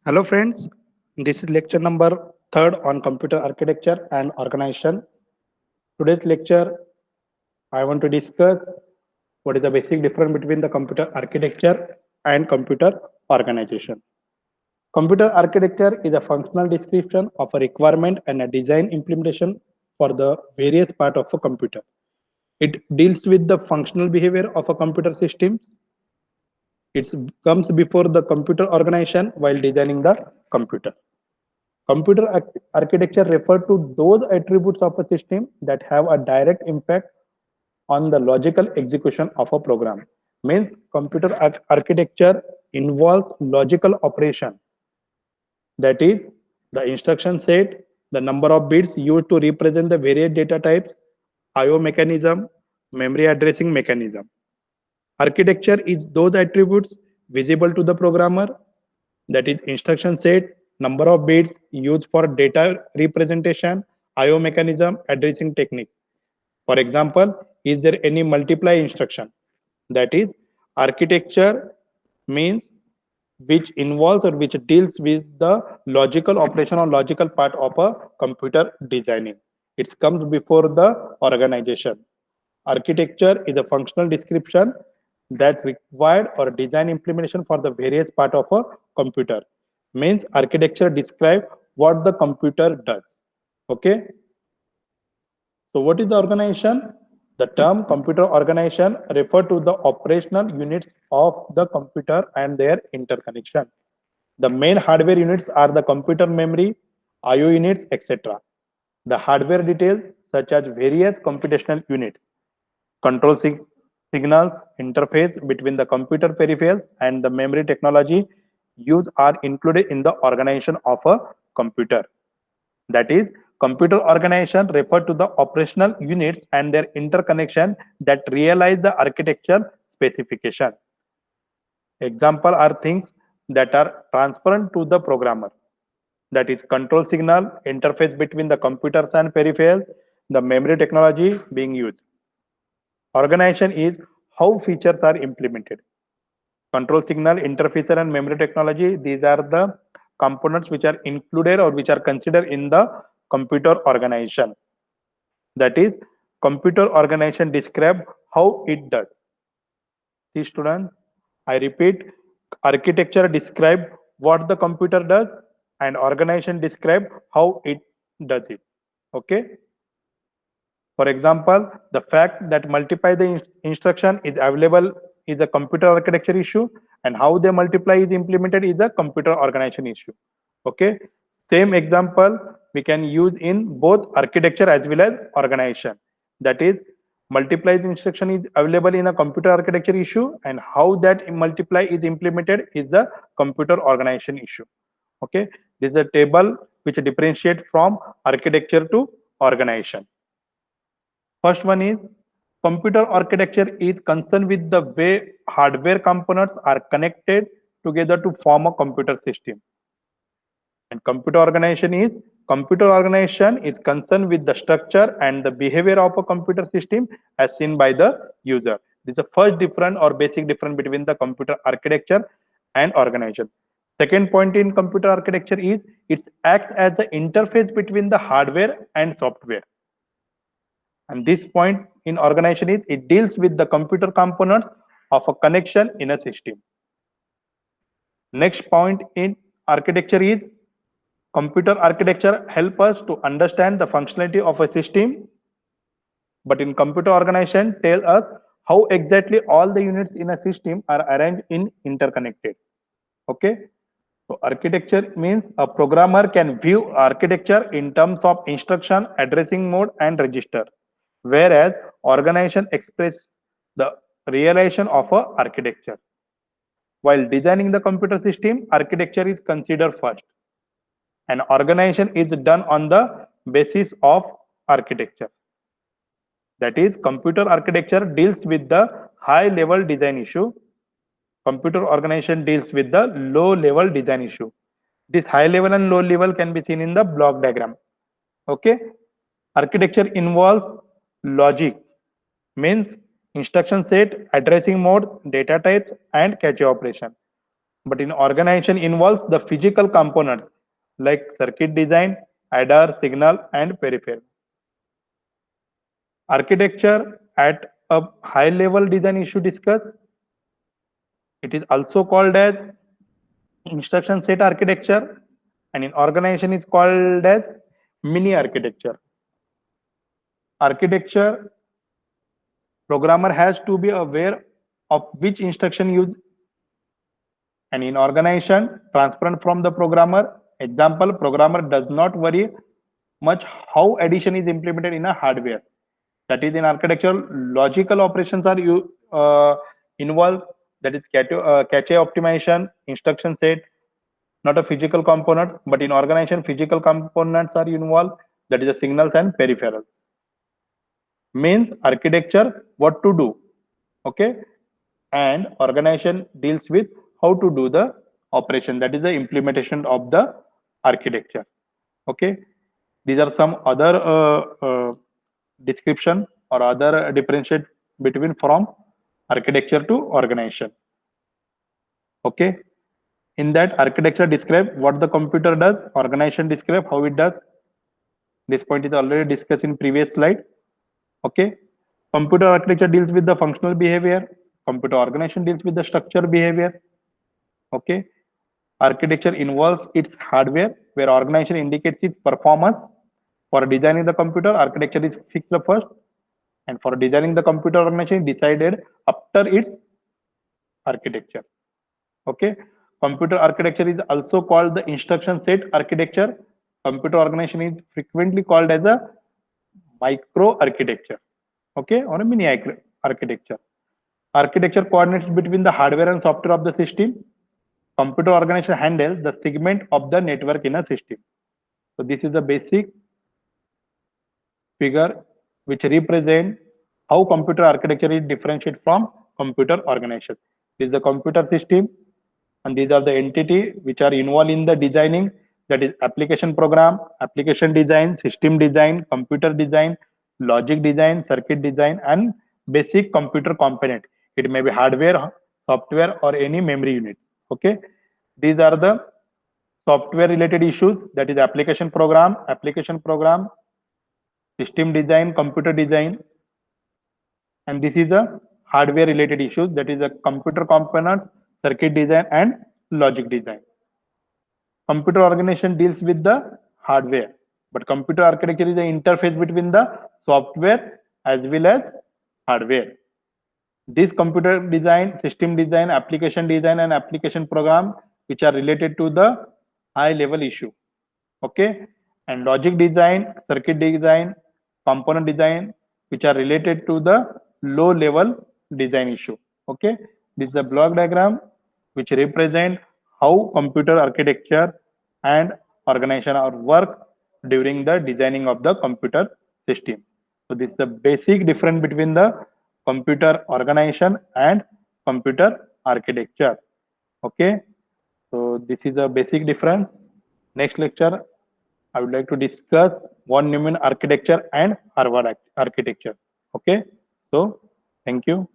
Hello friends, this is lecture number 3rd on computer architecture and organization. Today's lecture I want to discuss what is the basic difference between the computer architecture and computer organization. Computer architecture is a functional description of a requirement and a design implementation for the various part of a computer. It deals with the functional behavior of a computer systems. It comes before the computer organization while designing the computer. Computer architecture refer to those attributes of a system that have a direct impact on the logical execution of a program. Means computer architecture involves logical operation, that is the instruction set, the number of bits used to represent the various data types, IO mechanism, memory addressing mechanism. Architecture is those attributes visible to the programmer, that is instruction set, number of bits used for data representation, IO mechanism, addressing techniques. For example, is there any multiply instruction? That is architecture means which involves or which deals with the logical operation or logical part of a computer designing. It comes before the organization. Architecture is a functional description that required or design implementation for the various part of a computer. Means architecture describe what the computer does. Okay. So what is the organization? The term computer organization refer to the operational units of the computer and their interconnection. The main hardware units are the computer memory, IO units, etc. The hardware details such as various computational units, control signals, interface between the computer peripherals and the memory technology used are included in the organization of a computer. That is, computer organization refer to the operational units and their interconnection that realize the architecture specification. Example are things that are transparent to the programmer. That is control signal, interface between the computers and peripherals, the memory technology being used. Organization is how features are implemented. Control signal, interfacer, and memory technology, these are the components which are included or which are considered in the computer organization. That is, computer organization describe how it does. See students, I repeat, architecture describe what the computer does and organization describe how it does it. Okay. For example, the fact that multiply the instruction is available is a computer architecture issue, and how they multiply is implemented is a computer organization issue. Okay. Same example we can use in both architecture as well as organization. That is, multiplies instruction is available in a computer architecture issue, and how that multiply is implemented is the computer organization issue. Okay. This is a table which differentiate from architecture to organization. First one is computer architecture is concerned with the way hardware components are connected together to form a computer system. And computer organization is concerned with the structure and the behavior of a computer system as seen by the user. This is the first difference or basic difference between the computer architecture and organization. Second point in computer architecture is it acts as the interface between the hardware and software. And this point in organization is it deals with the computer components of a connection in a system. Next point in architecture is computer architecture help us to understand the functionality of a system, but in computer organization tell us how exactly all the units in a system are arranged in interconnected. Okay. So architecture means a programmer can view architecture in terms of instruction, addressing mode, and register, whereas organization express the realization of a architecture. While designing the computer system, architecture is considered first, and organization is done on the basis of architecture. That is, computer architecture deals with the high level design issue. Computer organization deals with the low level design issue. This high level and low level can be seen in the block diagram. Okay. Architecture involves logic, means instruction set, addressing mode, data types, and cache operation. But in organization involves the physical components like circuit design, adder, signal, and peripheral. Architecture at a high level design issue discuss. It is also called as instruction set architecture, and in organization is called as mini architecture. Architecture programmer has to be aware of which instruction use, and in organization transparent from the programmer. Example, programmer does not worry much how addition is implemented in a hardware. That is, in architecture, logical operations are involved. That is cache optimization, instruction set, not a physical component. But in organization, physical components are involved. That is the signals and peripherals. Means architecture what to do, okay, and organization deals with how to do the operation. That is the implementation of the architecture. Okay, these are some other description or other differentiate between from architecture to organization. Okay, in that architecture describe what the computer does, organization describe how it does. This point is already discussed in previous slide. Okay, computer architecture deals with the functional behavior, computer organization deals with the structure behavior. Okay, architecture involves its hardware, where organization indicates its performance. For designing the computer, architecture is fixed first, and for designing the computer, organization decided after its architecture. Okay, computer architecture is also called the instruction set architecture. Computer organization is frequently called as a micro architecture, okay, or a mini architecture. Architecture coordinates between the hardware and software of the system. Computer organization handles the segment of the network in a system. So this is a basic figure which represent how computer architecture is differentiated from computer organization. This is the computer system, and these are the entity which are involved in the designing. That is application program, application design, system design, computer design, logic design, circuit design, and basic computer component. It may be hardware, software, or any memory unit. Okay, these are the software related issues. That is application program, system design, computer design, and this is a hardware related issues. That is a computer component, circuit design, and logic design. Computer organization deals with the hardware, but computer architecture is the interface between the software as well as hardware. This computer design, system design, and application program which are related to the high level issue. Okay, and logic design, circuit design, component design which are related to the low level design issue. Okay, this is a block diagram which represent how computer architecture and organization are work during the designing of the computer system. So this is the basic difference between the computer organization and computer architecture. Okay, so this is a basic difference. Next lecture, I would like to discuss von Neumann architecture and Harvard architecture. Okay, so thank you.